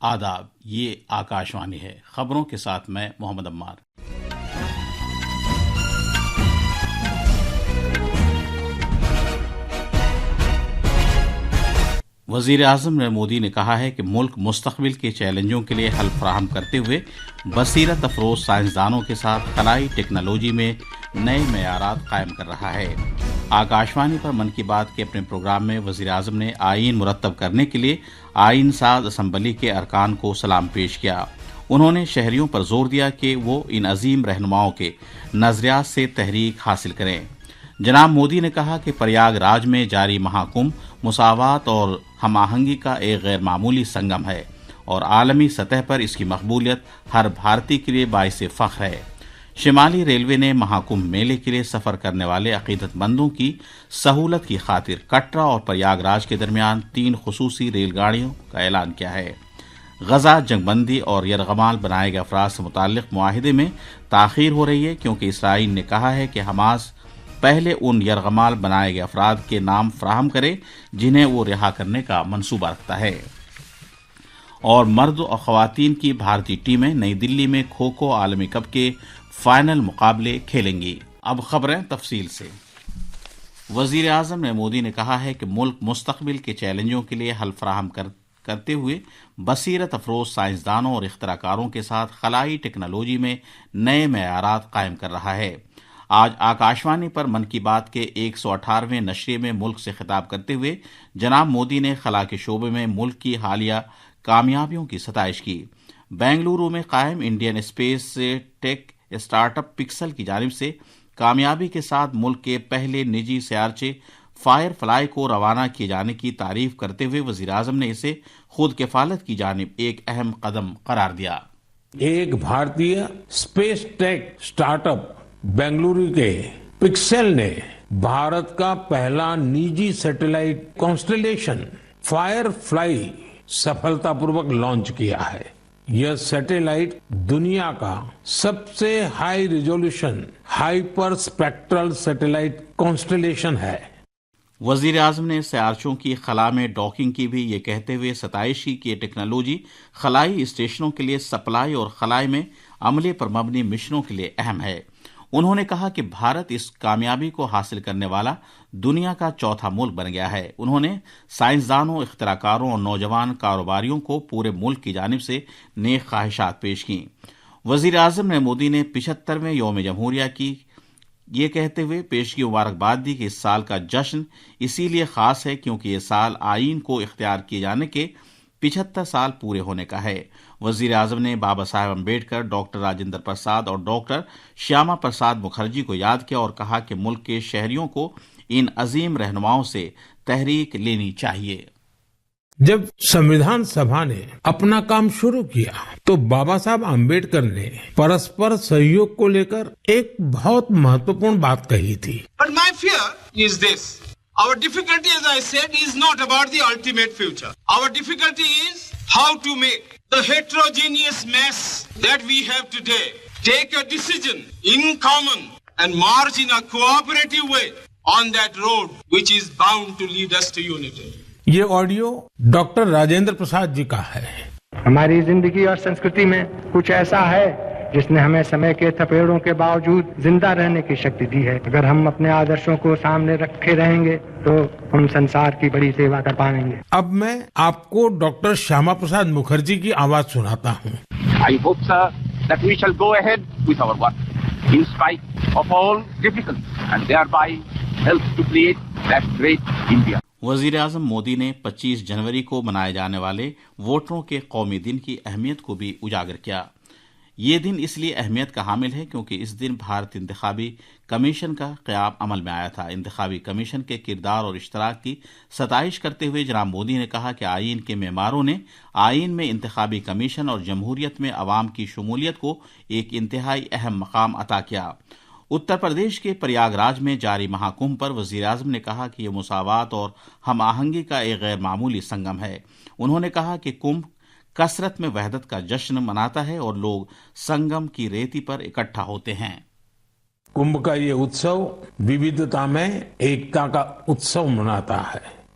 آداب، یہ آکاشوانی ہے۔ خبروں کے ساتھ میں محمد عمار۔ وزیر اعظم نریندر مودی نے کہا ہے کہ ملک مستقبل کے چیلنجوں کے لیے حل فراہم کرتے ہوئے بصیرت افروز سائنسدانوں کے ساتھ خلائی ٹیکنالوجی میں نئے معیارات قائم کر رہا ہے۔ آکاشوانی پر من کی بات کے اپنے پروگرام میں وزیر اعظم نے آئین مرتب کرنے کے لیے آئین ساز اسمبلی کے ارکان کو سلام پیش کیا۔ انہوں نے شہریوں پر زور دیا کہ وہ ان عظیم رہنماؤں کے نظریات سے تحریک حاصل کریں۔ جناب مودی نے کہا کہ پریاگ راج میں جاری مہاکمبھ مساوات اور ہم آہنگی کا ایک غیر معمولی سنگم ہے اور عالمی سطح پر اس کی مقبولیت ہر بھارتی کے لیے باعث فخر ہے۔ شمالی ریلوے نے مہاکمبھ میلے کے لیے سفر کرنے والے عقیدت مندوں کی سہولت کی خاطر کٹرا اور پریاگ راج کے درمیان 3 خصوصی ریل گاڑیوں کا اعلان کیا ہے۔ غزہ، جنگ بندی اور یرغمال بنائے گئے افراد سے متعلق معاہدے میں تاخیر ہو رہی ہے کیونکہ اسرائیل نے کہا ہے کہ حماس پہلے ان یرغمال بنائے گئے افراد کے نام فراہم کرے جنہیں وہ رہا کرنے کا منصوبہ رکھتا ہے۔ اور مرد اور خواتین کی بھارتی ٹیمیں نئی دلی میں کھوکھو عالمی کپ کے فائنل مقابلے کھیلیں گی۔ اب خبریں تفصیل سے۔ وزیر اعظم نریندر مودی نے کہا ہے کہ ملک مستقبل کے چیلنجوں کے لیے حل فراہم کرتے ہوئے بصیرت افروز سائنسدانوں اور اختراع کاروں کے ساتھ خلائی ٹیکنالوجی میں نئے معیارات قائم کر رہا ہے۔ آج آکاشوانی پر من کی بات کے 118ویں نشریے میں ملک سے خطاب کرتے ہوئے جناب مودی نے خلا کے شعبے میں ملک کی حالیہ کامیابیوں کی ستائش کی۔ بنگلورو میں قائم انڈین اسپیس ٹیک اسٹارٹ اپ پکسل کی جانب سے کامیابی کے ساتھ ملک کے پہلے نجی سیارچے فائر فلائی کو روانہ کیے جانے کی تعریف کرتے ہوئے وزیر اعظم نے اسے خود کفالت کی جانب ایک اہم قدم قرار دیا۔ ایک بھارتی space tech start up Bengaluru کے پکسل نے بھارت کا پہلا نجی سیٹلائٹ کانسٹلیشن فائر فلائی سفلتا پوروک لانچ کیا ہے۔ یہ سیٹلائٹ دنیا کا سب سے high resolution hyperspectral satellite constellation ہے۔ وزیر اعظم نے سیارچوں کی خلا میں ڈاکنگ کی بھی یہ کہتے ہوئے ستائش کی کہ یہ ٹیکنالوجی خلائی اسٹیشنوں کے لیے سپلائی اور خلائی میں عملے پر مبنی مشنوں کے لیے اہم ہے۔ انہوں نے کہا کہ بھارت اس کامیابی کو حاصل کرنے والا دنیا کا چوتھا ملک بن گیا ہے۔ انہوں نے سائنسدانوں، اختراع کاروں اور نوجوان کاروباریوں کو پورے ملک کی جانب سے نیک خواہشات پیش کیں۔ وزیر اعظم نریندر مودی نے 75ویں یوم جمہوریہ کی یہ کہتے ہوئے پیش کی مبارکباد دی کہ اس سال کا جشن اسی لیے خاص ہے کیونکہ یہ سال آئین کو اختیار کیے جانے کے 75 سال پورے ہونے کا ہے۔ وزیر اعظم نے بابا صاحب امبیڈکر، ڈاکٹر راجندر پرساد اور ڈاکٹر شیاما پرساد مکھرجی کو یاد کیا اور کہا کہ ملک کے شہریوں کو ان عظیم رہنماؤں سے تحریک لینی چاہیے۔ جب سنویدھان سبھا نے اپنا کام شروع کیا تو بابا صاحب امبیڈکر نے پرسپر سہیوگ کو لے کر ایک بہت مہتوپورن بات کہی تھی۔ But my fear is this. Our difficulty, as I said, is not about the ultimate future. Our difficulty is how to make the heterogeneous mess that we have today take a decision in common and march in a cooperative way on that road which is bound to lead us to unity. یہ audio doctor Rajendra Prasad جی کا ہے۔ ہماری زندگی اور سنسکرتی میں کچھ ایسا ہے جس نے ہمیں سمے کے تھپیڑوں کے باوجود زندہ رہنے کی شکتی دی ہے۔ اگر ہم اپنے آدرشوں کو سامنے رکھے رہیں گے تو ہم سنسار کی بڑی سیوا کر پائیں گے۔ اب میں آپ کو ڈاکٹر شیاما پرساد مکھرجی کی آواز سناتا ہوں۔ I hope, sir, that we shall go ahead with our work in spite of all difficulties and thereby help to create that great India. وزیر اعظم مودی نے 25 جنوری کو منائے جانے والے ووٹروں کے قومی دن کی اہمیت کو بھی اجاگر کیا۔ یہ دن اس لیے اہمیت کا حامل ہے کیونکہ اس دن بھارت انتخابی کمیشن کا قیام عمل میں آیا تھا۔ انتخابی کمیشن کے کردار اور اشتراک کی ستائش کرتے ہوئے جناب مودی نے کہا کہ آئین کے معماروں نے آئین میں انتخابی کمیشن اور جمہوریت میں عوام کی شمولیت کو ایک انتہائی اہم مقام عطا کیا۔ اتر پردیش کے پریاگ راج میں جاری مہاکمبھ پر وزیر اعظم نے کہا کہ یہ مساوات اور ہم آہنگی کا ایک غیر معمولی سنگم ہے۔ انہوں نے کہا کہ کمبھ کثرت میں وحدت کا جشن مناتا ہے اور لوگ سنگم کی ریتی پر اکٹھا ہوتے ہیں۔ کمبھ کا یہ اتسو وودھتا میں ایکتا کا اتسو مناتا ہے۔